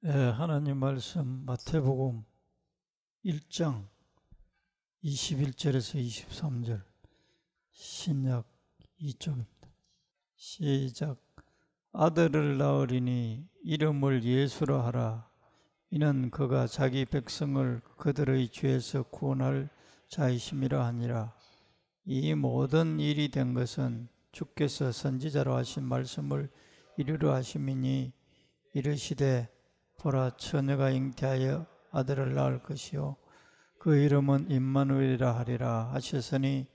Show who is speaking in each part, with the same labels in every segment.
Speaker 1: 하나님 말씀 마태복음 1장 21절에서 23절 신약 2쪽입니다. 시작. 아들을 낳으리니 이름을 예수라 하라. 이는 그가 자기 백성을 그들의 죄에서 구원할 자이심이라 하니라. 이 모든 일이 된 것은 주께서 선지자로 하신 말씀을 이루려 하심이니 이르시되 보라, 처녀가 잉태하여 아들을 낳을 것이요 그 이름은 임마누엘이라 하리라 하셨으니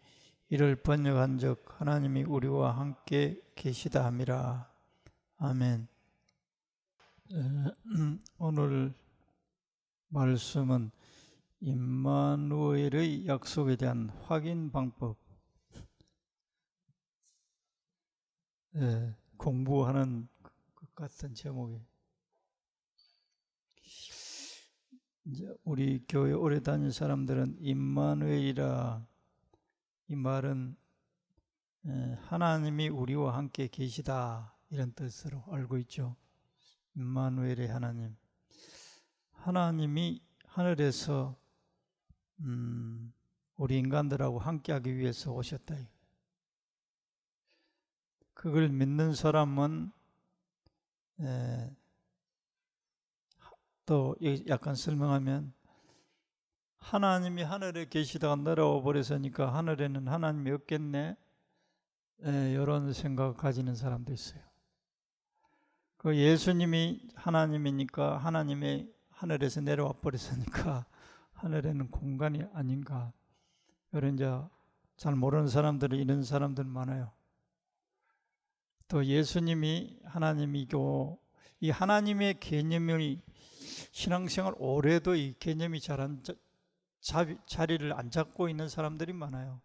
Speaker 1: 이를 번역한즉 하나님이 우리와 함께 계시다 함이라. 아멘. 오늘 말씀은 임마누엘의 약속에 대한 확인 방법, 공부하는 것 같은 제목이에요. 이제 우리 교회 오래 다닌 사람들은 임마누엘이라, 이 말은 하나님이 우리와 함께 계시다 이런 뜻으로 알고 있죠. 임마누엘의 하나님, 하나님이 하늘에서 우리 인간들하고 함께하기 위해서 오셨다. 그걸 믿는 사람은 또 약간 설명하면 하나님이 하늘에 계시다가 내려와 버렸으니까 하늘에는 하나님이 없겠네, 이런 생각을 가지는 사람도 있어요. 그 예수님이 하나님이니까 하나님이 하늘에서 내려와 버렸으니까 하늘에는 공간이 아닌가, 이런 이제 잘 모르는 사람들이 이런 사람들 많아요. 또 예수님이 하나님이고 이 하나님의 개념이 신앙생활 오래도 이 개념이 잘 자리를 안 잡고 있는 사람들이 많아요.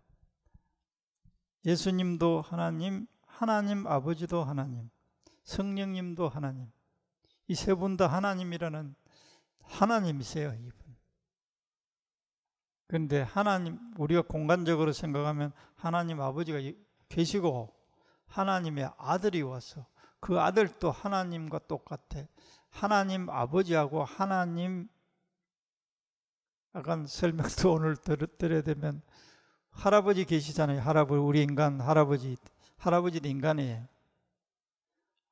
Speaker 1: 예수님도 하나님, 하나님 아버지도 하나님, 성령님도 하나님, 이 세 분 다 하나님이라는 하나님이세요, 이분. 그런데 하나님, 우리가 공간적으로 생각하면 하나님 아버지가 계시고 하나님의 아들이 와서 그 아들도 하나님과 똑같아. 하나님 아버지하고 하나님, 약간 설명도 오늘 드려야 되면 할아버지 계시잖아요. 할아버지, 우리 인간 할아버지도 인간이에요.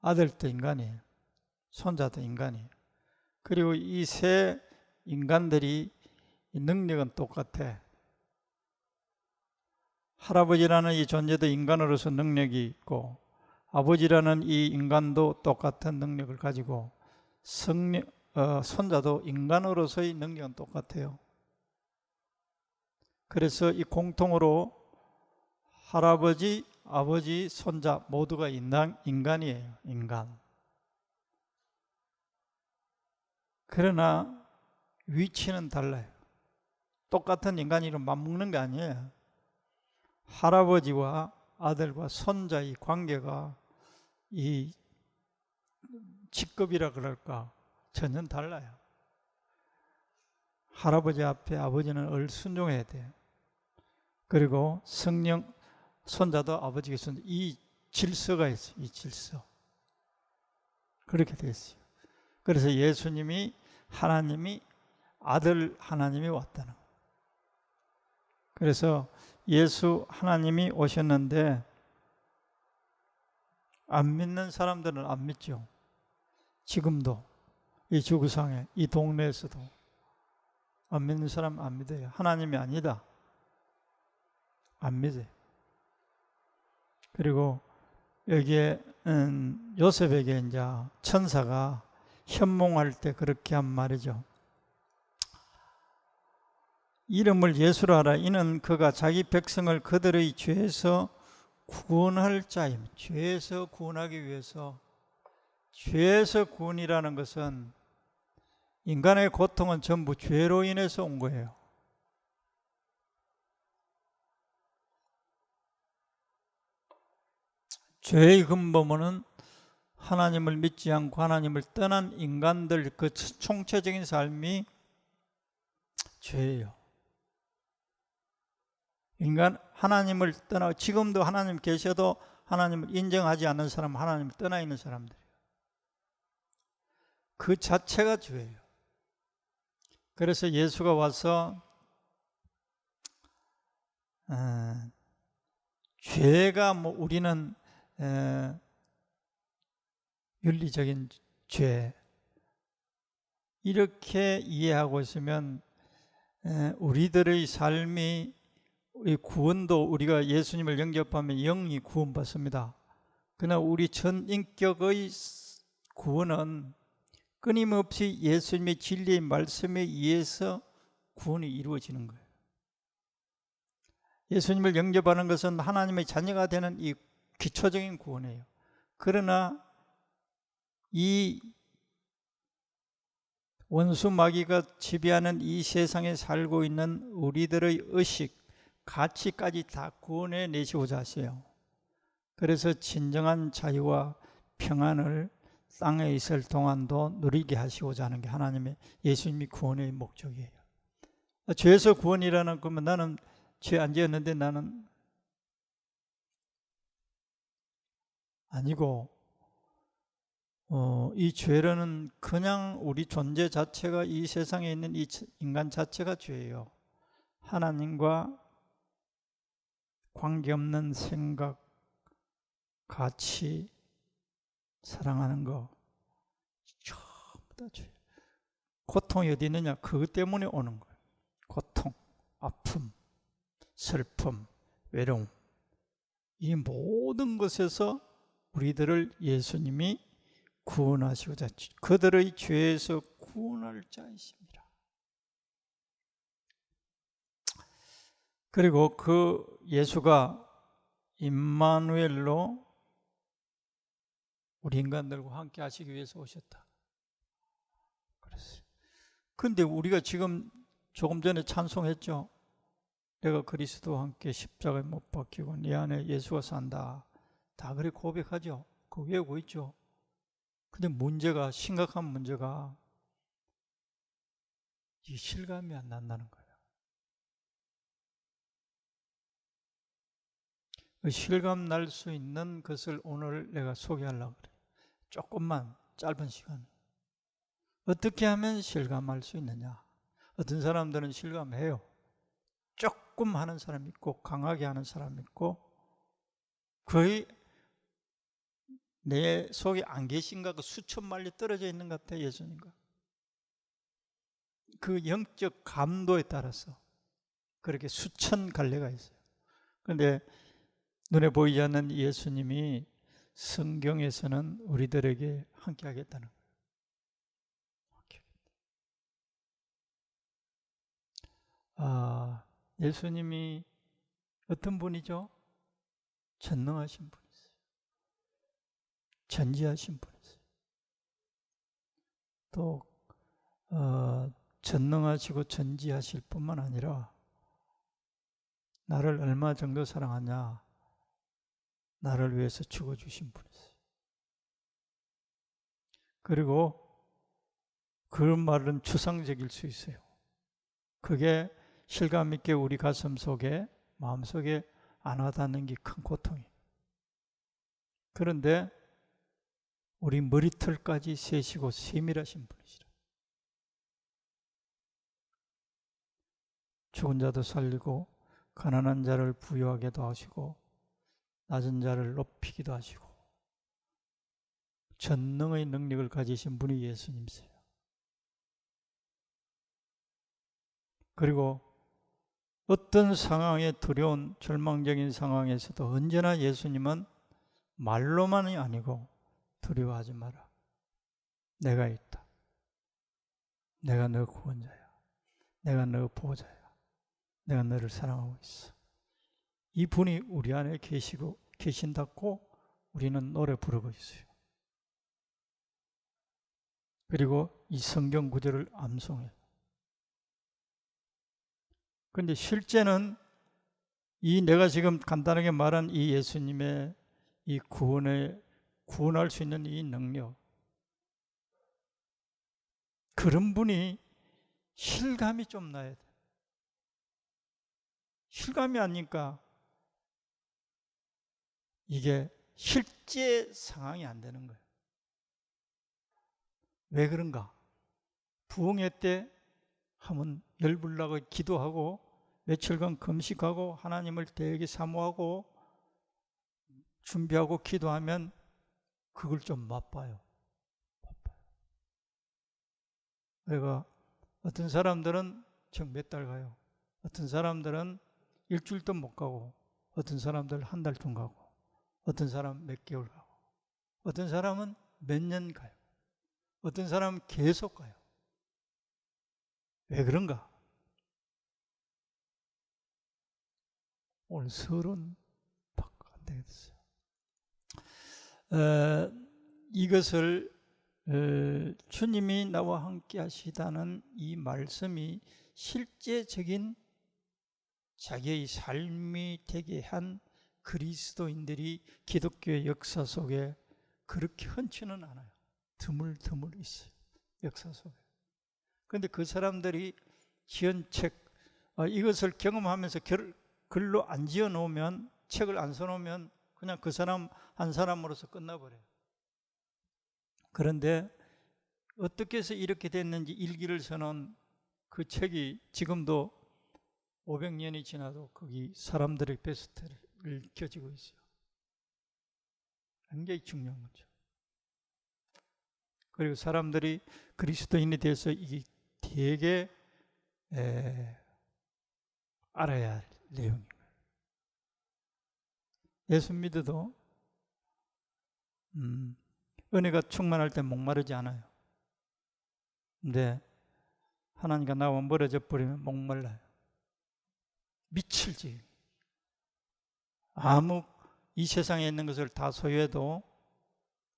Speaker 1: 아들도 인간이에요. 손자도 인간이에요. 그리고 이 세 인간들이 능력은 똑같아. 할아버지라는 이 존재도 인간으로서 능력이 있고 아버지라는 이 인간도 똑같은 능력을 가지고 손자도 인간으로서의 능력은 똑같아요. 그래서 이 공통으로 할아버지, 아버지, 손자 모두가 인간이에요. 인간. 그러나 위치는 달라요. 똑같은 인간이로 맞먹는 게 아니에요. 할아버지와 아들과 손자의 관계가 이 직급이라 그럴까 전혀 달라요. 할아버지 앞에 아버지는 순종해야 돼요. 그리고 손자도 아버지가 순종, 이 질서가 있어요. 이 질서. 그렇게 돼 있어요. 그래서 예수님이 하나님이 아들 하나님이 왔다는 거예요. 그래서 예수 하나님이 오셨는데 안 믿는 사람들은 안 믿죠. 지금도 이 지구상에 이 동네에서도 안 믿는 사람 안 믿어요. 하나님이 아니다, 안 믿어요. 그리고 여기에 요셉에게 이제 천사가 현몽할 때 그렇게 한 말이죠. 이름을 예수라 하라. 이는 그가 자기 백성을 그들의 죄에서 구원할 자임. 죄에서 구원하기 위해서. 죄에서 구원이라는 것은 인간의 고통은 전부 죄로 인해서 온 거예요. 죄의 근본은 하나님을 믿지 않고 하나님을 떠난 인간들 그 총체적인 삶이 죄예요. 인간 하나님을 떠나, 지금도 하나님 계셔도 하나님을 인정하지 않는 사람은 하나님을 떠나 있는 사람들이에요. 그 자체가 죄예요. 그래서 예수가 와서 죄가 우리는 윤리적인 죄 이렇게 이해하고 있으면 우리들의 삶이 우리 구원도 우리가 예수님을 영접하면 영이 구원받습니다. 그러나 우리 전 인격의 구원은 끊임없이 예수님의 진리의 말씀에 의해서 구원이 이루어지는 거예요. 예수님을 영접하는 것은 하나님의 자녀가 되는 이 기초적인 구원이에요. 그러나 이 원수 마귀가 지배하는 이 세상에 살고 있는 우리들의 의식, 가치까지 다 구원해 내시고자 하세요. 그래서 진정한 자유와 평안을 땅에 있을 동안도 누리게 하시고자 하는 게 하나님의 예수님이 구원의 목적이에요. 죄에서 구원이라는 거면 나는 죄 안 지었는데 나는 아니고 이 죄는 그냥 우리 존재 자체가 이 세상에 있는 이 인간 자체가 죄예요. 하나님과 관계없는 생각, 가치, 사랑하는 거 전부 다 죄예요. 고통이 어디 있느냐? 그것 때문에 오는 거예요. 고통, 아픔, 슬픔, 외로움 이 모든 것에서 우리들을 예수님이 구원하시고자 그들의 죄에서 구원할 자이십니다. 그리고 그 예수가 임마누엘로 우리 인간들과 함께 하시기 위해서 오셨다. 그랬어요. 근데 우리가 지금 조금 전에 찬송했죠. 내가 그리스도와 함께 십자가에 못 박히고 내 안에 예수가 산다. 다 그렇게 고백하죠. 그거 외우고 있죠. 근데 문제가, 심각한 문제가 이 실감이 안 난다는 거예요. 그 실감 날 수 있는 것을 오늘 내가 소개하려고 그래요. 조금만 짧은 시간. 어떻게 하면 실감할 수 있느냐? 어떤 사람들은 실감해요. 조금 하는 사람 있고 강하게 하는 사람 있고 거의 내 속에 안 계신가 그 수천 마리 떨어져 있는 것 같아요. 예수님과 그 영적 감도에 따라서 그렇게 수천 갈래가 있어요. 그런데 눈에 보이지 않는 예수님이 성경에서는 우리들에게 함께 하겠다는 거예요. 예수님이 어떤 분이죠? 전능하신 분이세요. 전지하신 분이세요. 또 전능하시고 전지하실 뿐만 아니라 나를 얼마 정도 사랑하냐? 나를 위해서 죽어주신 분이세요. 그리고 그 말은 추상적일 수 있어요. 그게 실감 있게 우리 가슴 속에, 마음속에 안 와닿는 게 큰 고통이에요. 그런데 우리 머리털까지 세시고 세밀하신 분이시라. 죽은 자도 살리고 가난한 자를 부유하게도 하시고 낮은 자를 높이기도 하시고 전능의 능력을 가지신 분이 예수님이세요. 그리고 어떤 상황에 두려운 절망적인 상황에서도 언제나 예수님은 말로만이 아니고 두려워하지 마라. 내가 있다. 내가 너 구원자야. 내가 너 보호자야. 내가 너를 사랑하고 있어. 이 분이 우리 안에 계신다고 우리는 노래 부르고 있어요. 그리고 이 성경 구절을 암송해요. 그런데 실제는 이 내가 지금 간단하게 말한 이 예수님의 이 구원할 수 있는 이 능력, 그런 분이 실감이 좀 나야 돼. 실감이 안 나니까 이게 실제 상황이 안 되는 거예요. 왜 그런가? 부흥회 때 하면 열불나고 기도하고 며칠간 금식하고 하나님을 되게 사모하고 준비하고 기도하면 그걸 좀 맛봐요. 내가 어떤 사람들은 정 몇 달 가요. 어떤 사람들은 일주일도 못 가고, 어떤 사람들 한 달 좀 가고, 어떤 사람 몇 개월 가고, 어떤 사람은 몇 년 가요. 어떤 사람은 계속 가요. 왜 그런가? 오늘 설은 안 되겠어요. 이것을 주님이 나와 함께 하시다는 이 말씀이 실제적인 자기의 삶이 되게 한 그리스도인들이 기독교의 역사 속에 그렇게 흔치는 않아요. 드물드물 있어요. 역사 속에. 그런데 그 사람들이 지은 책, 이것을 경험하면서 글로 안 지어 놓으면, 책을 안 써놓으면 그냥 그 사람 한 사람으로서 끝나버려요. 그런데 어떻게 해서 이렇게 됐는지 일기를 써놓은 그 책이 지금도 500년이 지나도 거기 사람들의 베스트를 켜지고 있어요. 굉장히 중요한 거죠. 그리고 사람들이 그리스도인에 대해서 이게 되게 알아야 할 내용인 거예요. 예수 믿어도 은혜가 충만할 때 목마르지 않아요. 근데 하나님과 나와 멀어져 버리면 목말라요. 미칠지. 아무 이 세상에 있는 것을 다 소유해도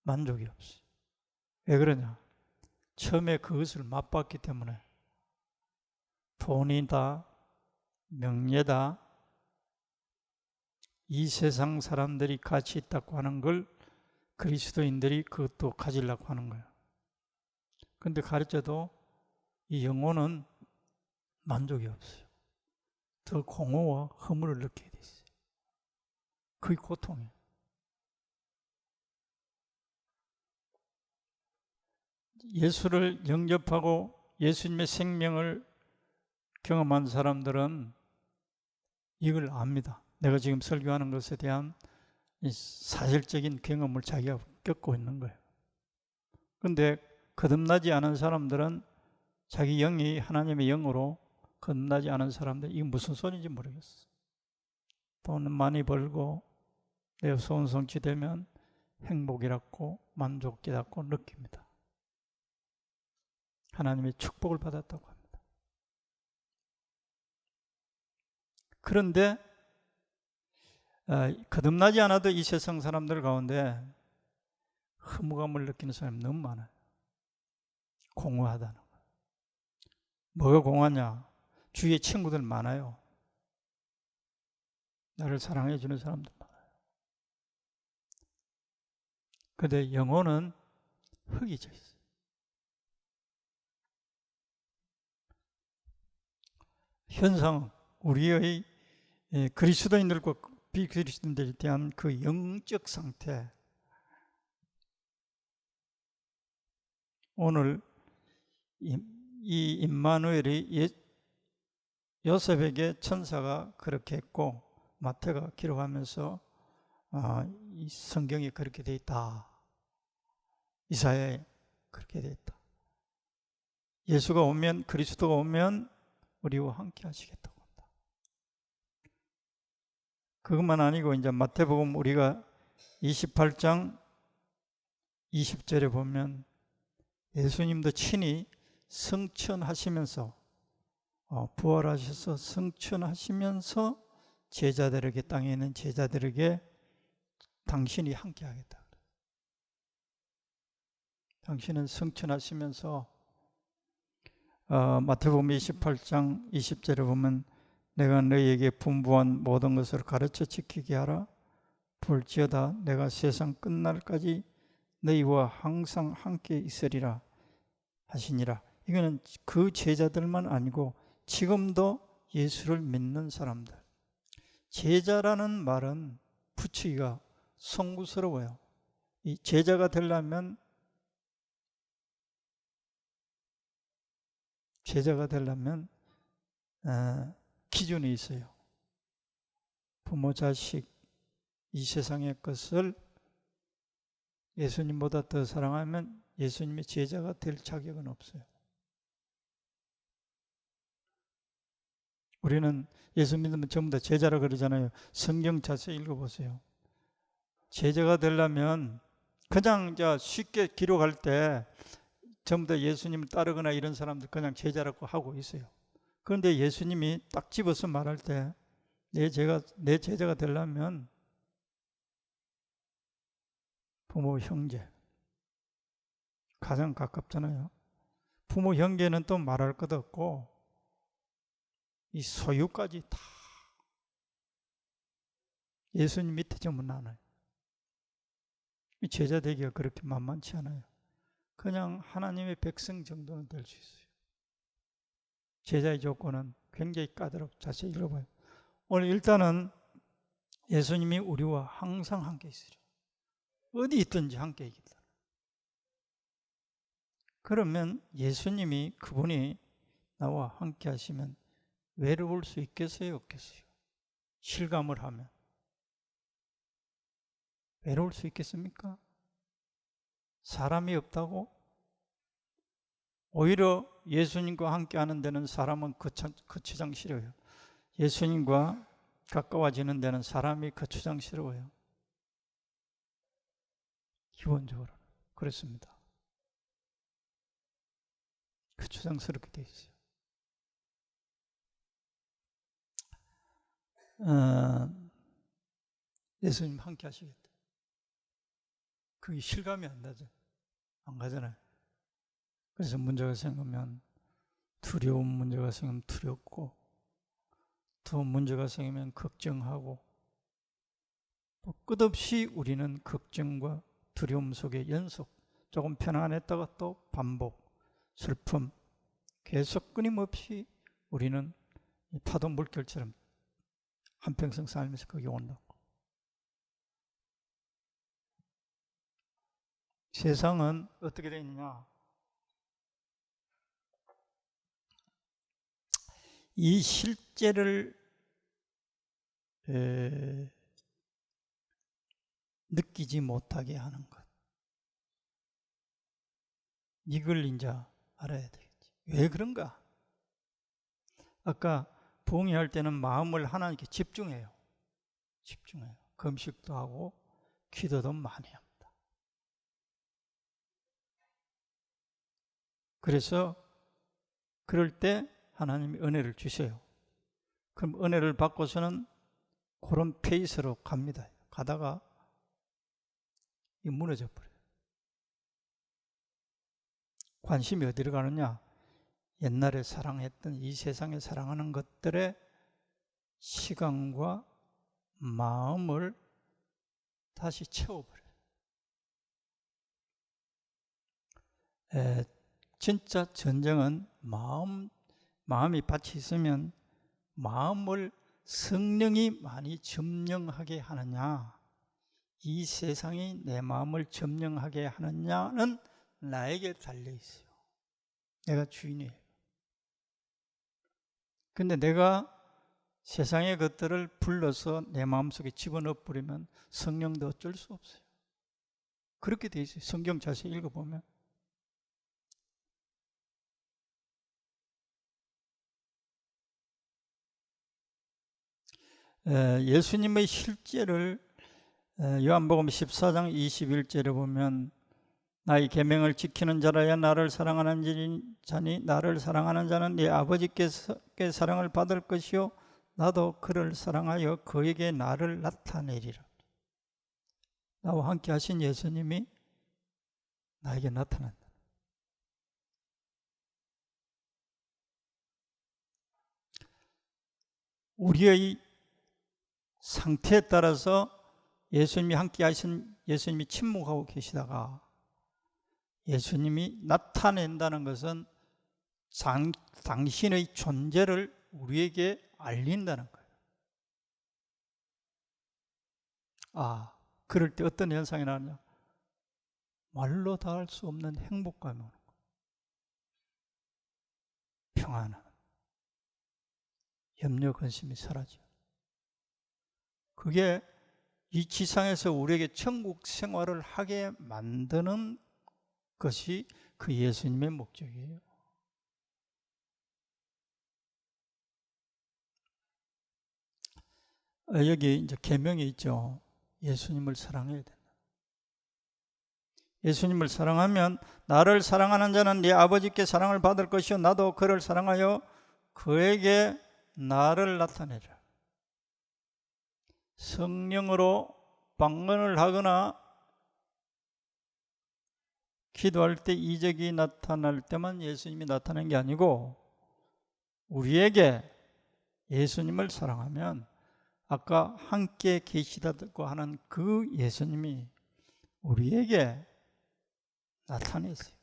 Speaker 1: 만족이 없어요. 왜 그러냐? 처음에 그것을 맛봤기 때문에. 돈이다, 명예다, 이 세상 사람들이 가치 있다고 하는 걸 그리스도인들이 그것도 가지려고 하는 거예요. 그런데 가르쳐도 이 영혼은 만족이 없어요. 더 공허와 허물을 느끼게 돼 있어요. 그게 고통이에요. 예수를 영접하고 예수님의 생명을 경험한 사람들은 이걸 압니다. 내가 지금 설교하는 것에 대한 사실적인 경험을 자기가 겪고 있는 거예요. 그런데 거듭나지 않은 사람들은 자기 영이 하나님의 영으로 거듭나지 않은 사람들, 이게 무슨 소리인지 모르겠어. 돈 많이 벌고 내 소원 성취되면 행복이라고 만족이라고 느낍니다. 하나님의 축복을 받았다고 합니다. 그런데 거듭나지 않아도 이 세상 사람들 가운데 허무감을 느끼는 사람이 너무 많아요. 공허하다는 거예요. 뭐가 공허하냐? 주위에 친구들 많아요. 나를 사랑해 주는 사람들 많아요. 그런데 영혼은 흙이 져 있어요. 현상, 우리의 그리스도인들과 비그리스도인들에 대한 그 영적 상태, 오늘 이 임마누엘이 요셉에게 천사가 그렇게 했고 마태가 기록하면서 이 성경에 그렇게 돼 있다. 이사야에 그렇게 돼 있다. 예수가 오면, 그리스도가 오면 우리와 함께 하시겠다고 합니다. 그것만 아니고 이제 마태복음 우리가 28장 20절에 보면 예수님도 친히 성천하시면서 부활하셔서 성천하시면서 제자들에게, 땅에 있는 제자들에게 당신이 함께 하겠다. 당신은 성천하시면서 마태복음 28장 20절에 보면 내가 너희에게 분부한 모든 것을 가르쳐 지키게 하라. 볼지어다 내가 세상 끝날까지 너희와 항상 함께 있으리라 하시니라. 이거는 그 제자들만 아니고 지금도 예수를 믿는 사람들. 제자라는 말은 붙이기가 송구스러워요. 이 제자가 되려면 제자가 되려면 기준이 있어요. 부모, 자식, 이 세상의 것을 예수님보다 더 사랑하면 예수님의 제자가 될 자격은 없어요. 우리는 예수 믿으면 전부 다 제자라 그러잖아요. 성경 자세히 읽어보세요. 제자가 되려면 그냥 쉽게 기록할 때 전부 다 예수님을 따르거나 이런 사람들 그냥 제자라고 하고 있어요. 그런데 예수님이 딱 집어서 말할 때 내 제자가 되려면 부모, 형제 가장 가깝잖아요. 부모, 형제는 또 말할 것 없고 이 소유까지 다 예수님 밑에 전부 나눠요. 제자 되기가 그렇게 만만치 않아요. 그냥 하나님의 백성 정도는 될 수 있어요. 제자의 조건은 굉장히 까다롭고 자세히 읽어봐요. 오늘 일단은 예수님이 우리와 항상 함께 있으려. 어디 있든지 함께 있겠다. 그러면 예수님이 그분이 나와 함께 하시면 외로울 수 있겠어요? 없겠어요? 실감을 하면 외로울 수 있겠습니까? 사람이 없다고? 오히려 예수님과 함께 하는 데는 사람은 거추장 싫어요. 예수님과 가까워지는 데는 사람이 거추장 싫어요. 기본적으로 그렇습니다. 거추장스럽게 돼 있어요. 예수님 함께 하시겠다. 그게 실감이 안 나죠. 안 가잖아요. 그래서 문제가 생기면 두려운 문제가 생기면 두렵고 또 문제가 생기면 걱정하고 또 끝없이 우리는 걱정과 두려움 속에 연속 조금 편안했다가 또 반복 슬픔 계속 끊임없이 우리는 파도 물결처럼 한평생 살면서 거기 온다고. 세상은 어떻게 되어 있느냐? 이 실제를 느끼지 못하게 하는 것. 이걸 이제 알아야 되겠지. 왜 그런가? 아까 부흥회할 때는 마음을 하나님께 집중해요. 집중해요. 금식도 하고 기도도 많이 합니다. 그래서 그럴 때 하나님이 은혜를 주셔요. 그럼 은혜를 받고서는 그런 페이스로 갑니다. 가다가 무너져 버려요. 관심이 어디로 가느냐? 옛날에 사랑했던 이 세상에 사랑하는 것들의 시간과 마음을 다시 채워버려요. 진짜 전쟁은 마음이 밭이 있으면 마음을 성령이 많이 점령하게 하느냐, 이 세상이 내 마음을 점령하게 하느냐는 나에게 달려 있어요. 내가 주인이에요. 근데 내가 세상의 것들을 불러서 내 마음속에 집어넣어 버리면 성령도 어쩔 수 없어요. 그렇게 돼 있어요. 성경 자세히 읽어보면. 예수님의 실제를 요한복음 14장 21절에 보면 나의 계명을 지키는 자라야 나를 사랑하는 자니 나를 사랑하는 자는 네 아버지께 사랑을 받을 것이요 나도 그를 사랑하여 그에게 나를 나타내리라. 나와 함께 하신 예수님이 나에게 나타난다. 우리의 상태에 따라서 예수님이 함께 하신 예수님이 침묵하고 계시다가 예수님이 나타낸다는 것은 당신의 존재를 우리에게 알린다는 거예요. 그럴 때 어떤 현상이 나느냐? 말로 다 할 수 없는 행복감이 오는 거예요. 평안은 염려 근심이 사라져. 그게 이 지상에서 우리에게 천국 생활을 하게 만드는 것이 그 예수님의 목적이에요. 여기 이제 계명이 있죠. 예수님을 사랑해야 된다. 예수님을 사랑하면 나를 사랑하는 자는 네 아버지께 사랑을 받을 것이요 나도 그를 사랑하여 그에게 나를 나타내라. 성령으로 방언을 하거나 기도할 때 이적이 나타날 때만 예수님이 나타나는 게 아니고 우리에게 예수님을 사랑하면 아까 함께 계시다고 하는 그 예수님이 우리에게 나타내세요.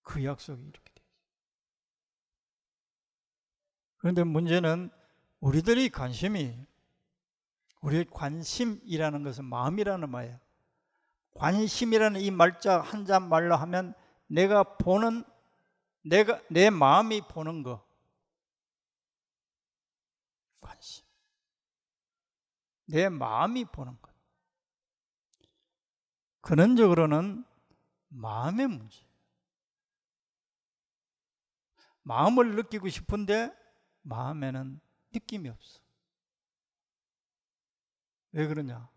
Speaker 1: 그 약속이 이렇게 돼요. 그런데 문제는 우리의 관심이라는 것은 마음이라는 말이에요. 관심이라는 이 말자 한자 말로 하면 내 마음이 보는 거. 관심. 내 마음이 보는 것. 근원적으로는 마음의 문제. 마음을 느끼고 싶은데 마음에는 느낌이 없어. 왜 그러냐?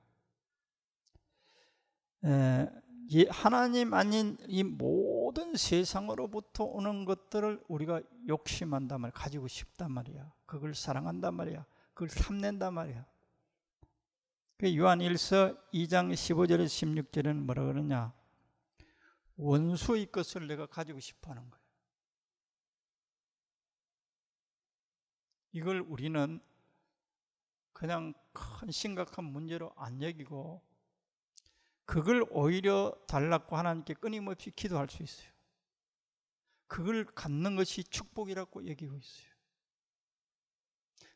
Speaker 1: 하나님 아닌 이 모든 세상으로부터 오는 것들을 우리가 욕심한단 말이야. 가지고 싶단 말이야. 그걸 사랑한단 말이야. 그걸 탐낸단 말이야. 요한 1서 2장 15절에서 16절에는 뭐라 그러냐? 원수의 것을 내가 가지고 싶어 하는 거예요. 이걸 우리는 그냥 큰 심각한 문제로 안 여기고 그걸 오히려 달라고 하나님께 끊임없이 기도할 수 있어요. 그걸 갖는 것이 축복이라고 여기고 있어요.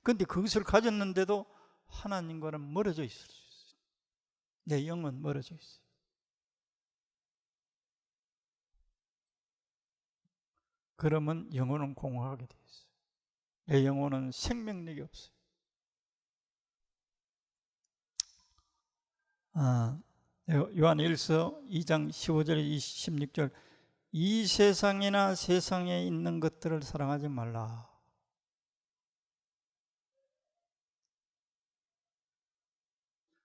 Speaker 1: 그런데 그것을 가졌는데도 하나님과는 멀어져 있을 수 있어요. 내 영은 멀어져 있어요. 그러면 영혼은 공허하게 되어 있어요. 내 영혼은 생명력이 없어요. 요한 1서 2장 15절 26절 이 세상이나 세상에 있는 것들을 사랑하지 말라.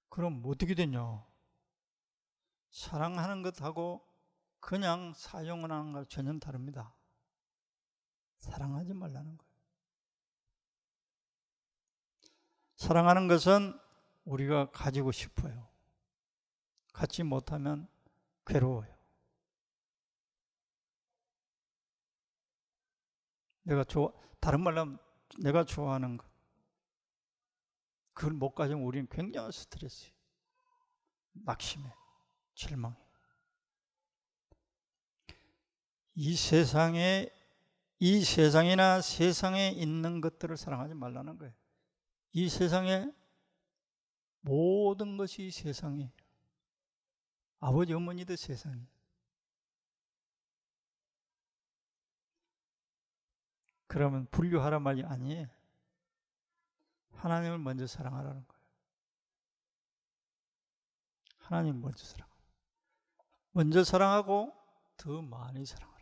Speaker 1: 그럼 어떻게 되냐? 사랑하는 것하고 그냥 사용하는 것 전혀 다릅니다. 사랑하지 말라는 거예요. 사랑하는 것은 우리가 가지고 싶어요. 갖지 못하면 괴로워요. 다른 말로 하면 내가 좋아하는 것. 그걸 못 가지면 우리는 굉장한 스트레스예요. 낙심해, 절망해. 이 세상이나 세상에 있는 것들을 사랑하지 말라는 거예요. 이 세상에 모든 것이 세상이에요. 아버지 어머니도 세상이에요. 그러면 분류하란 말이 아니에요. 하나님을 먼저 사랑하라는 거예요. 하나님 먼저 사랑하라. 먼저 사랑하고 더 많이 사랑하라.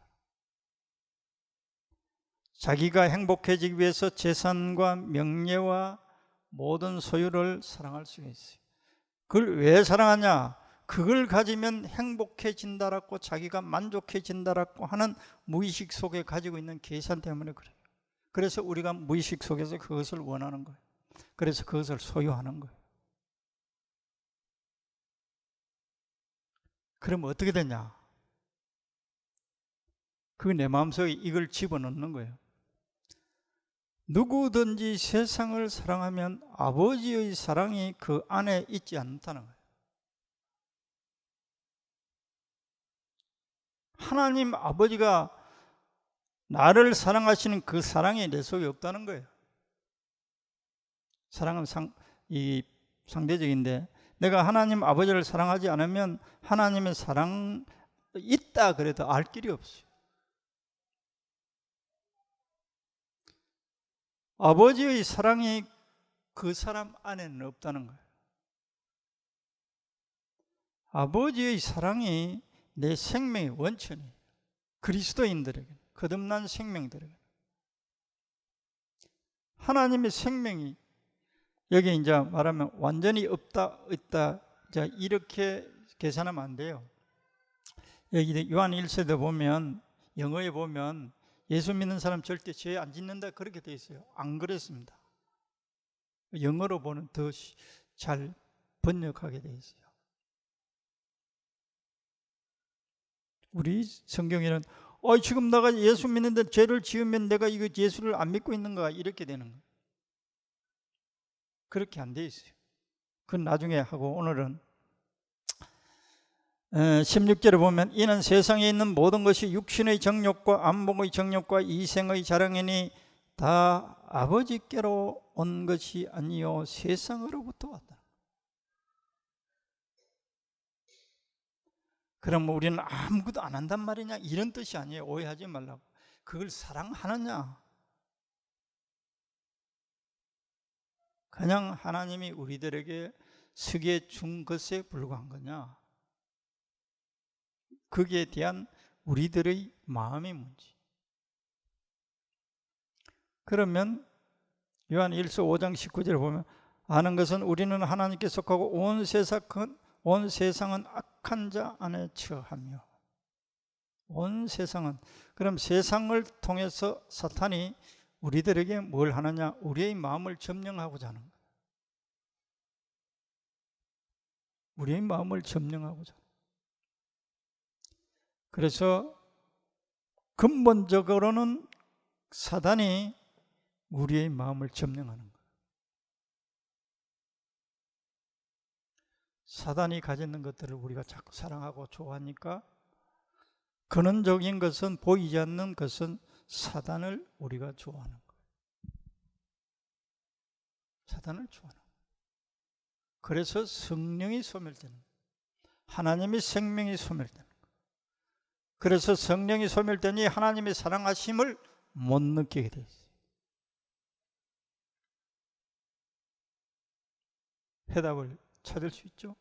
Speaker 1: 자기가 행복해지기 위해서 재산과 명예와 모든 소유를 사랑할 수가 있어요. 그걸 왜 사랑하냐? 그걸 가지면 행복해진다라고 자기가 만족해진다라고 하는 무의식 속에 가지고 있는 계산 때문에 그래요. 그래서 우리가 무의식 속에서 그것을 원하는 거예요. 그래서 그것을 소유하는 거예요. 그럼 어떻게 되냐? 그 내 마음속에 이걸 집어넣는 거예요. 누구든지 세상을 사랑하면 아버지의 사랑이 그 안에 있지 않다는 거예요. 하나님 아버지가 나를 사랑하시는 그 사랑이 내 속에 없다는 거예요. 사랑은 상대적인데 내가 하나님 아버지를 사랑하지 않으면 하나님의 사랑 있다 그래도 알 길이 없어요. 아버지의 사랑이 그 사람 안에는 없다는 거예요. 아버지의 사랑이 내 생명의 원천이에요. 그리스도인들에게, 거듭난 생명들에게. 하나님의 생명이 여기 이제 말하면 완전히 없다, 있다, 자 이렇게 계산하면 안 돼요. 여기 요한 1서도 보면, 영어에 보면 예수 믿는 사람 절대 죄 안 짓는다 그렇게 돼 있어요. 안 그랬습니다. 영어로 보면 더 잘 번역하게 돼 있어요. 우리 성경에는 지금 내가 예수 믿는데 죄를 지으면 내가 이거 예수를 안 믿고 있는가 이렇게 되는 거예요. 그렇게 안 돼 있어요. 그건 나중에 하고, 오늘은 16절에 보면 이는 세상에 있는 모든 것이 육신의 정욕과 안목의 정욕과 이생의 자랑이니 다 아버지께로 온 것이 아니요 세상으로부터 왔다. 그럼 우리는 아무것도 안 한단 말이냐 이런 뜻이 아니에요. 오해하지 말라고. 그걸 사랑하느냐, 그냥 하나님이 우리들에게 쓰게 준 것에 불과한 거냐, 거기에 대한 우리들의 마음의 문제. 그러면 요한 1서 5장 19절에 보면 아는 것은 우리는 하나님께 속하고 온 세상은 악한 자 안에 처하며. 온 세상은, 그럼 세상을 통해서 사탄이 우리들에게 뭘 하느냐, 우리의 마음을 점령하고자 하는 거예요. 우리의 마음을 점령하고자. 그래서 근본적으로는 사단이 우리의 마음을 점령하는 거예요. 사단이 가지는 것들을 우리가 자꾸 사랑하고 좋아하니까, 근원적인 것은, 보이지 않는 것은 사단을 우리가 좋아하는 거예요. 사단을 좋아하는 거예요. 그래서 성령이 소멸되는 거예요. 하나님의 생명이 소멸되는 거예요. 그래서 성령이 소멸되니 하나님의 사랑하심을 못 느끼게 돼 있어요. 해답을 찾을 수 있죠.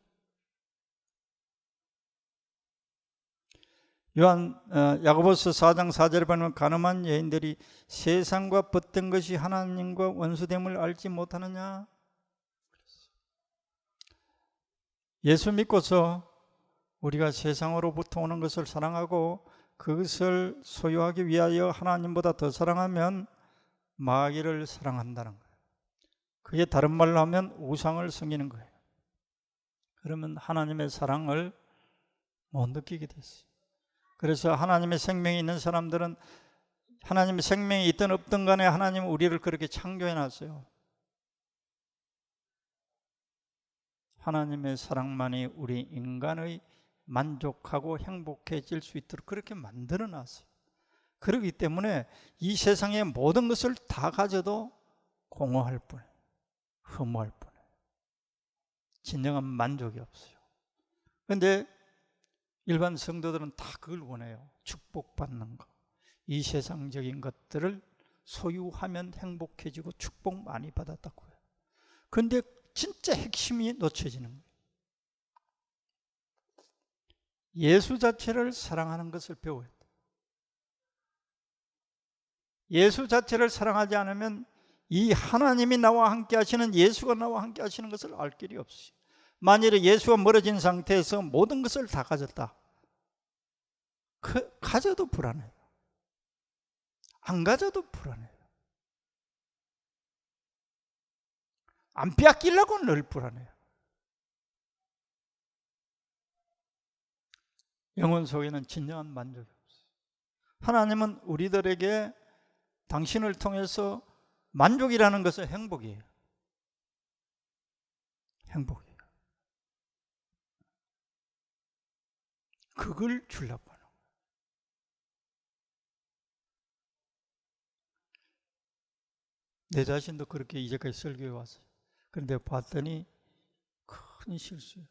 Speaker 1: 야고보서 4장 4절에 보면 간음한 여인들이 세상과 벗된 것이 하나님과 원수됨을 알지 못하느냐. 예수 믿고서 우리가 세상으로부터 오는 것을 사랑하고 그것을 소유하기 위하여 하나님보다 더 사랑하면 마귀를 사랑한다는 거예요. 그게 다른 말로 하면 우상을 섬기는 거예요. 그러면 하나님의 사랑을 못 느끼게 됐어요. 그래서 하나님의 생명이 있는 사람들은, 하나님의 생명이 있든 없든 간에 하나님은 우리를 그렇게 창조해 놨어요. 하나님의 사랑만이 우리 인간의 만족하고 행복해질 수 있도록 그렇게 만들어 놨어요. 그렇기 때문에 이 세상의 모든 것을 다 가져도 공허할 뿐, 허무할 뿐, 진정한 만족이 없어요. 그런데 일반 성도들은 다 그걸 원해요. 축복받는 거, 이 세상적인 것들을 소유하면 행복해지고 축복 많이 받았다고 해요. 그런데 진짜 핵심이 놓쳐지는 거예요. 예수 자체를 사랑하는 것을 배워야 돼요. 예수 자체를 사랑하지 않으면 이 하나님이 나와 함께 하시는, 예수가 나와 함께 하시는 것을 알 길이 없어요. 만일에 예수가 멀어진 상태에서 모든 것을 다 가졌다, 가져도 불안해요. 안 가져도 불안해요. 안 빼앗기려고 늘 불안해요. 영혼 속에는 진정한 만족이 없어요. 하나님은 우리들에게 당신을 통해서 만족이라는 것은 행복이에요. 행복이에요. 그걸 주려고 하는 거예요. 내 자신도 그렇게 이제까지 설교해 왔어요. 그런데 봤더니 큰 실수예요.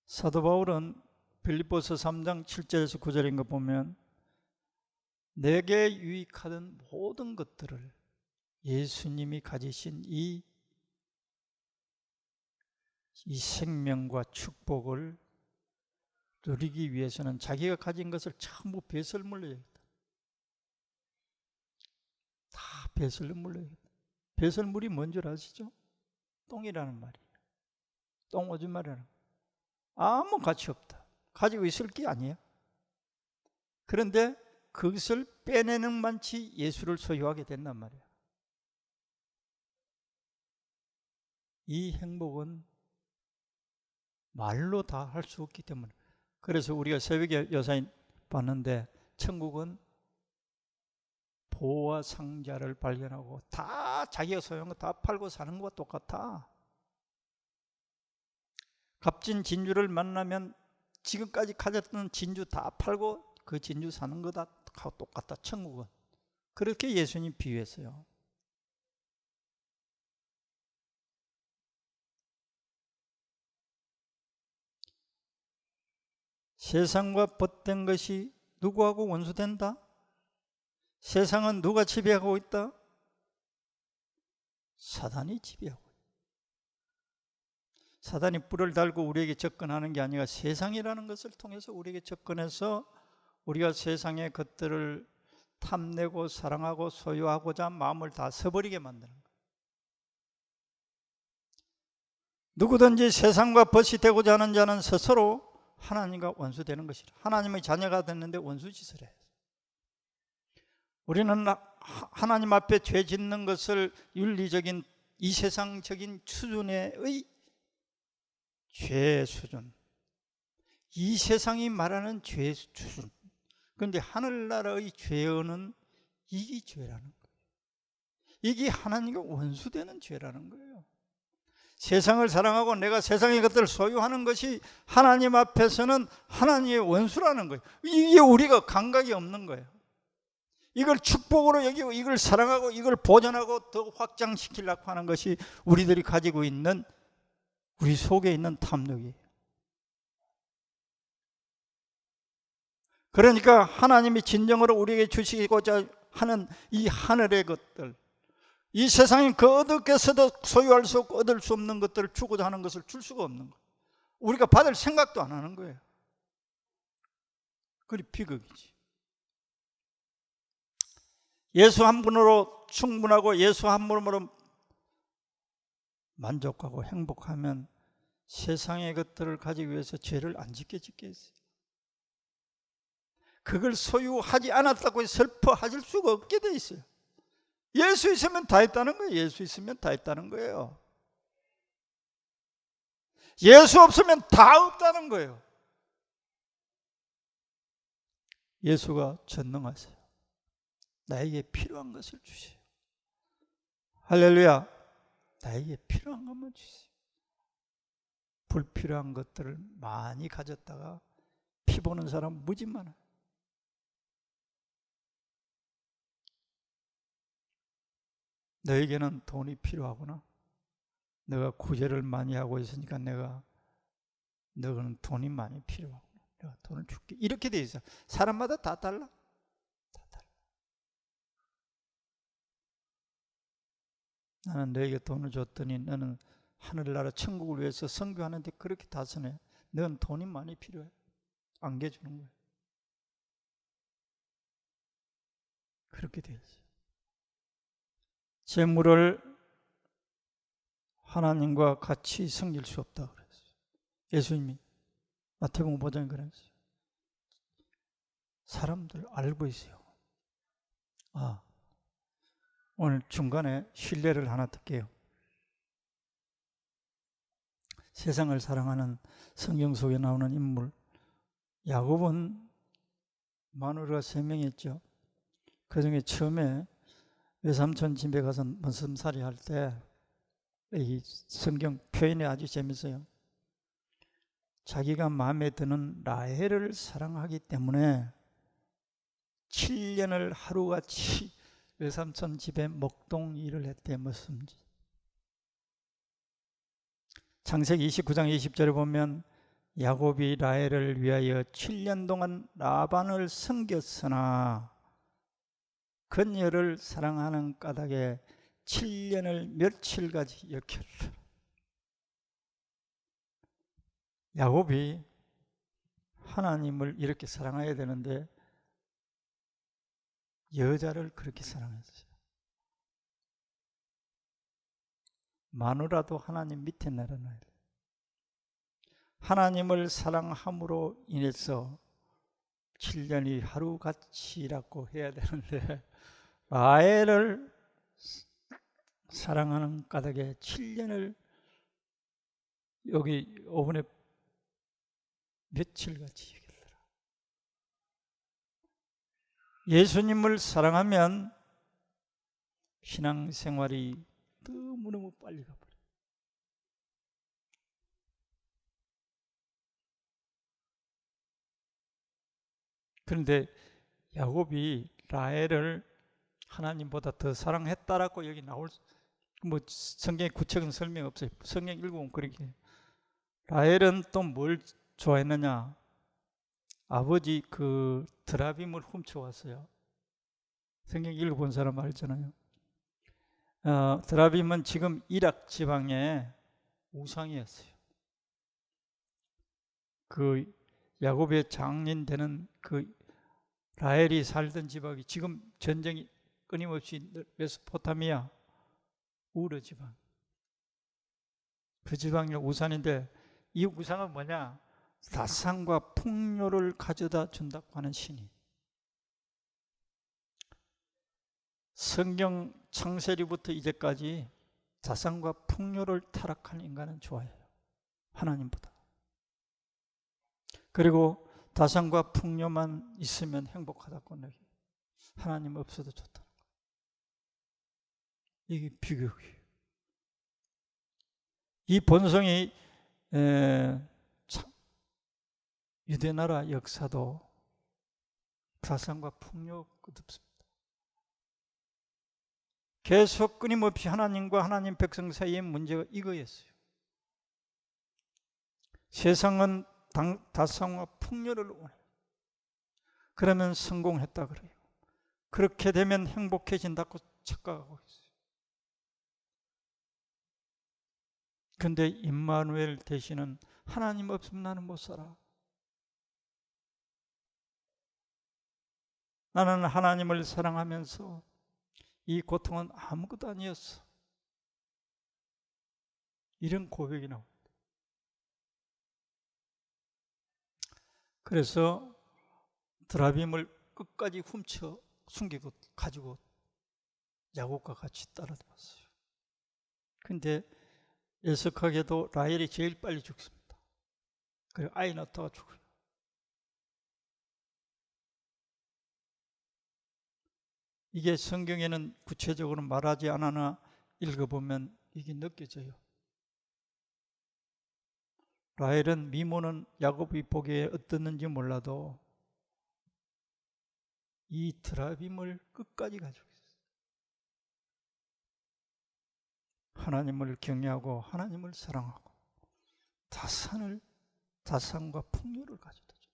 Speaker 1: 사도 바울은 빌립보서 3장 7절에서 9절인 거 보면 내게 유익하던 모든 것들을 예수님이 가지신 이 생명과 축복을 누리기 위해서는 자기가 가진 것을 전부 뱃을 물려야겠다. 다 뱃을 물려야겠다. 뱃을 물이 뭔 줄 아시죠? 똥이라는 말이에요. 똥오줌마라는 아무 가치 없다. 가지고 있을 게 아니야. 그런데 그것을 빼내는 만치 예수를 소유하게 된단 말이야. 이 행복은 말로 다 할 수 없기 때문에. 그래서 우리가 새벽에 여사인 봤는데 천국은 보화 상자를 발견하고 다 자기가 소유한 거 다 팔고 사는 것과 똑같아. 값진 진주를 만나면 지금까지 가졌던 진주 다 팔고 그 진주 사는 거다 똑같다. 천국은. 그렇게 예수님 비유했어요. 세상과 벗된 것이 누구하고 원수된다? 세상은 누가 지배하고 있다? 사단이 지배하고 있다. 사단이 뿔을 달고 우리에게 접근하는 게 아니라 세상이라는 것을 통해서 우리에게 접근해서 우리가 세상의 것들을 탐내고 사랑하고 소유하고자 마음을 다 써버리게 만드는 거예요. 누구든지 세상과 벗이 되고자 하는 자는 스스로 하나님과 원수되는 것이라. 하나님의 자녀가 됐는데 원수짓을 해요. 우리는 하나님 앞에 죄 짓는 것을 윤리적인 이 세상적인 수준의 죄 수준, 이 세상이 말하는 죄 수준. 그런데 하늘나라의 죄는 이게 죄라는 거예요. 이게 하나님과 원수되는 죄라는 거예요. 세상을 사랑하고 내가 세상의 것들을 소유하는 것이 하나님 앞에서는 하나님의 원수라는 거예요. 이게 우리가 감각이 없는 거예요. 이걸 축복으로 여기고 이걸 사랑하고 이걸 보존하고 더 확장시키려고 하는 것이 우리들이 가지고 있는, 우리 속에 있는 탐욕이에요. 그러니까 하나님이 진정으로 우리에게 주시고자 하는 이 하늘의 것들, 이 세상에 그 어디서도 소유할 수 없고 얻을 수 없는 것들을 주고자 하는 것을 줄 수가 없는 거예요. 우리가 받을 생각도 안 하는 거예요. 그게 비극이지. 예수 한 분으로 충분하고 예수 한 분으로 만족하고 행복하면 세상의 것들을 가지기 위해서 죄를 안 짓겠어요. 그걸 소유하지 않았다고 슬퍼하실 수가 없게 돼 있어요. 예수 있으면 다 했다는 거예요. 예수 있으면 다 했다는 거예요. 예수 없으면 다 없다는 거예요. 예수가 전능하세요. 나에게 필요한 것을 주세요. 할렐루야. 나에게 필요한 것만 주세요. 불필요한 것들을 많이 가졌다가 피 보는 사람 무지 많아요. 너에게는 돈이 필요하구나. 내가 구제를 많이 하고 있으니까 너는 돈이 많이 필요하구나. 내가 돈을 줄게. 이렇게 돼 있어요. 사람마다 다 달라. 다 달라. 나는 너에게 돈을 줬더니 너는 하늘나라 천국을 위해서 선교하는데 그렇게 다스네. 너는 돈이 많이 필요해. 안겨주는 거예요. 그렇게 돼 있어요. 재물을 하나님과 같이 섬길 수 없다고 그랬어요. 예수님이 마태복음 5장에 그랬어요. 사람들 알고 있어요. 오늘 중간에 신뢰를 하나 듣게요. 세상을 사랑하는 성경 속에 나오는 인물, 야곱은 마누라가 3명이었죠. 그 중에 처음에 외삼촌 집에 가서 머슴살이 할 때 이 성경 표현이 아주 재밌어요. 자기가 마음에 드는 라헬을 사랑하기 때문에 7년을 하루같이 외삼촌 집에 목동 일을 했대. 머슴질. 창세기 29장 20절에 보면 야곱이 라헬을 위하여 7년 동안 라반을 섬겼으나 그녀를 사랑하는 까닭에 7년을 며칠까지 역혈을. 야곱이 하나님을 이렇게 사랑해야 되는데 여자를 그렇게 사랑했어요. 마누라도 하나님 밑에 내려놔야 돼요. 하나님을 사랑함으로 인해서 7년이 하루같이라고 해야 되는데 라헬을 사랑하는 까닭에 7년을 여기 5분에 며칠같이 얘기하더라. 예수님을 사랑하면 신앙생활이 너무너무 빨리 가버려요. 그런데 야곱이 라헬을 하나님보다 더 사랑했다라고 여기 나올, 뭐 성경에 구체적인 설명 없어요. 성경 읽으면 그렇게. 라헬은 또 뭘 좋아했느냐? 아버지 그 드라빔을 훔쳐왔어요. 성경 읽어본 사람 알잖아요. 드라빔은 지금 이락 지방의 우상이었어요. 그 야곱의 장인 되는 그 라헬이 살던 지방이 지금 전쟁이 끊임없이 메소포타미아 우르 지방, 그 지방의 우상인데 이 우상은 뭐냐? 사상과 풍요를 가져다 준다고 하는 신이. 성경 창세기부터 이제까지 자상과 풍요를 타락한 인간은 좋아해요. 하나님보다. 그리고 다산과 풍요만 있으면 행복하다고 느끼고 하나님 없어도 좋다는 거예요. 이게 비극이에요. 이 본성이 유대나라 역사도 다산과 풍요 끝없습니다. 계속 끊임없이 하나님과 하나님 백성 사이의 문제가 이거였어요. 세상은 다산과 풍요를 원해요. 그러면 성공했다 그래요. 그렇게 되면 행복해진다고 착각하고 있어요. 근데 임마누엘 대신은 하나님 없으면 나는 못 살아. 나는 하나님을 사랑하면서 이 고통은 아무것도 아니었어. 이런 고백이 나옵니다. 그래서 드라빔을 끝까지 훔쳐 숨기고 가지고 야곱과 같이 따라다녔어요. 근데 애석하게도 라헬이 제일 빨리 죽습니다. 그리고 아이 낳다가 죽어요. 이게 성경에는 구체적으로 말하지 않으나 읽어보면 이게 느껴져요. 라헬은 미모는 야곱이 보기에 어떻는지 몰라도 이 드라빔을 끝까지 가지고 있어요. 하나님을 경외하고 하나님을 사랑하고 다산과 풍요를 가져다 줘요.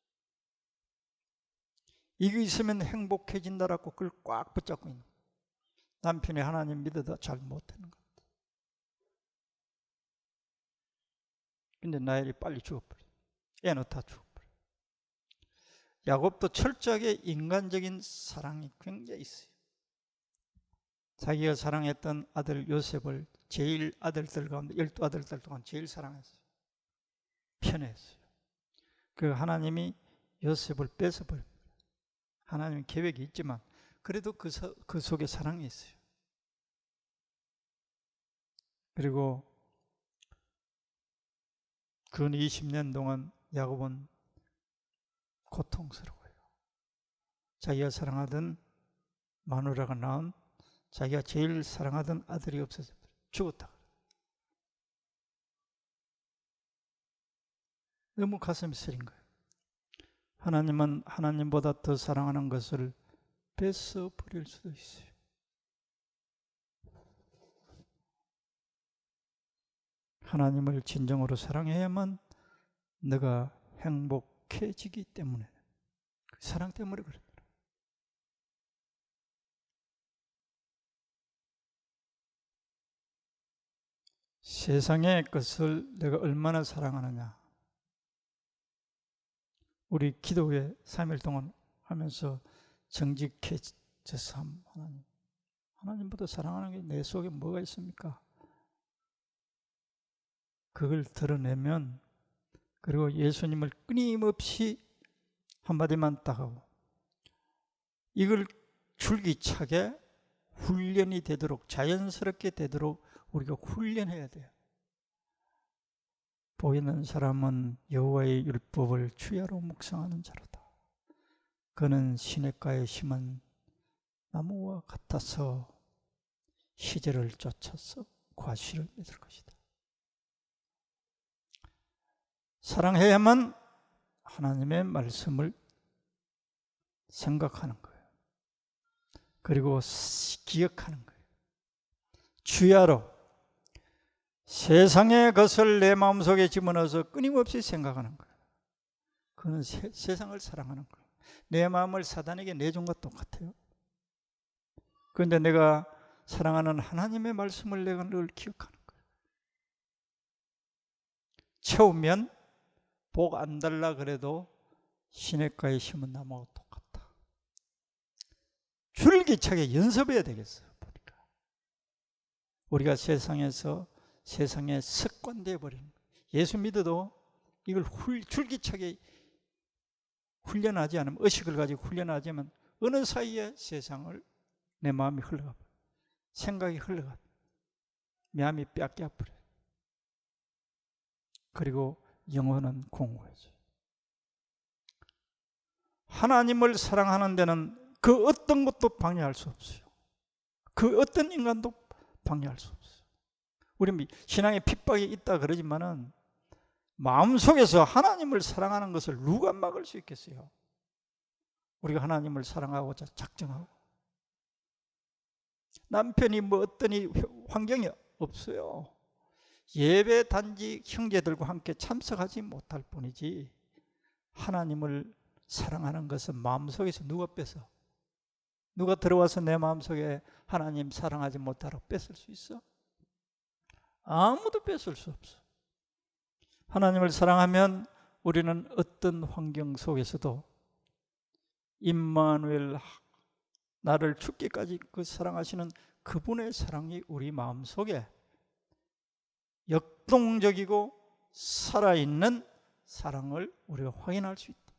Speaker 1: 이거 있으면 행복해진다라고 그걸 꽉 붙잡고 있는 거예요. 남편이 하나님 믿어도 잘 못하는 것 같아요. 근데 라헬이 빨리 죽어버려요. 애는 다 죽어버려요. 야곱도 철저하게 인간적인 사랑이 굉장히 있어요. 자기가 사랑했던 아들 요셉을 제일 아들들 가운데 12아들들 동안 제일 사랑했어요. 편애했어요. 그 하나님이 요셉을 뺏어버립니다. 하나님 계획이 있지만 그래도 그 속에 사랑이 있어요. 그리고 근 20년 동안 야곱은 고통스러워요. 자기가 사랑하던 마누라가 낳은 자기가 제일 사랑하던 아들이 없어져 죽었다. 너무 가슴이 쓰린 거예요. 하나님은 하나님보다 더 사랑하는 것을 뺏어 버릴 수도 있어요. 하나님을 진정으로 사랑해야만 내가 행복해지기 때문에, 그 사랑 때문에 그래요. 세상의 것을 내가 얼마나 사랑하느냐. 우리 기도회 3일 동안 하면서 정직해져서 하나님보다 사랑하는 게 내 속에 뭐가 있습니까? 그걸 드러내면, 그리고 예수님을 끊임없이 한마디만 딱 하고 이걸 줄기차게 훈련이 되도록, 자연스럽게 되도록 우리가 훈련해야 돼요. 보이는 사람은 여호와의 율법을 주야로 묵상하는 자로다. 그는 시냇가에 심은 나무와 같아서 시절을 쫓아서 과실을 맺을 것이다. 사랑해야만 하나님의 말씀을 생각하는 거예요. 그리고 기억하는 거예요. 주야로 세상의 것을 내 마음속에 집어넣어서 끊임없이 생각하는 거예요. 그는 세상을 사랑하는 거예요. 내 마음을 사단에게 내준 것 똑같아요. 그런데 내가 사랑하는 하나님의 말씀을 내가 늘 기억하는 거예요. 채우면 복 안 달라 그래도 시냇가에 심은 나무와 똑같다. 줄기차게 연습해야 되겠어요. 보니까 우리가 세상에서 세상에 습관되어 버리는 거예요. 예수 믿어도 이걸 줄기차게 훈련하지 않으면, 의식을 가지고 훈련하지 않으면 어느 사이에 세상을 내 마음이 흘러가 버려요. 생각이 흘러가 버려요. 마음이 뺏겨 버려요. 그리고 영혼은 공허해져요. 하나님을 사랑하는 데는 그 어떤 것도 방해할 수 없어요. 그 어떤 인간도 방해할 수 없어요. 우리 신앙에 핍박이 있다 그러지만은 마음속에서 하나님을 사랑하는 것을 누가 막을 수 있겠어요? 우리가 하나님을 사랑하고자 작정하고, 남편이 뭐 어떠니 환경이 없어요. 예배 단지 형제들과 함께 참석하지 못할 뿐이지, 하나님을 사랑하는 것은 마음속에서 누가 뺏어? 누가 들어와서 내 마음속에 하나님 사랑하지 못하라고 뺏을 수 있어? 아무도 뺏을 수 없어. 하나님을 사랑하면 우리는 어떤 환경 속에서도 임마누엘, 나를 죽기까지 그 사랑하시는 그분의 사랑이 우리 마음속에 역동적이고 살아있는 사랑을 우리가 확인할 수 있다.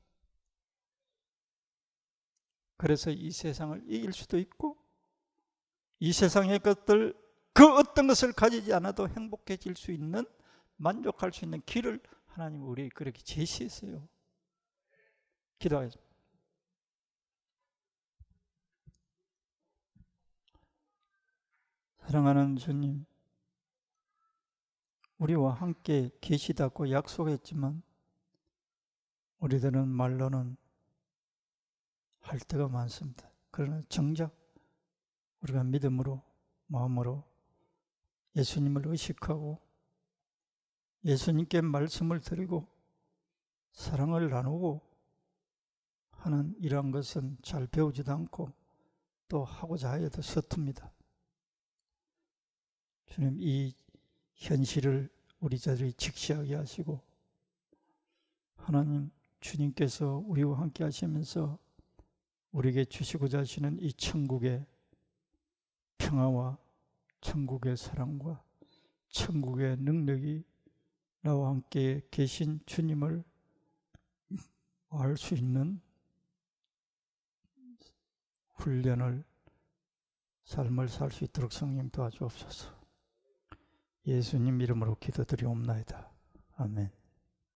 Speaker 1: 그래서 이 세상을 이길 수도 있고, 이 세상의 것들 그 어떤 것을 가지지 않아도 행복해질 수 있는, 만족할 수 있는 길을 하나님 우리 그렇게 제시했어요. 기도하겠습니다. 사랑하는 주님, 우리와 함께 계시다고 약속했지만 우리들은 말로는 할 때가 많습니다. 그러나 정작 우리가 믿음으로, 마음으로 예수님을 의식하고 예수님께 말씀을 드리고 사랑을 나누고 하는 이러한 것은 잘 배우지도 않고 또 하고자 해도 서툽니다. 주님, 이 현실을 우리 자들이 직시하게 하시고, 하나님 주님께서 우리와 함께 하시면서 우리에게 주시고자 하시는 이 천국의 평화와 천국의 사랑과 천국의 능력이 나와 함께 계신 주님을 알 수 있는 훈련을, 삶을 살 수 있도록 성령 도와주옵소서. 예수님 이름으로 기도드리옵나이다. 아멘.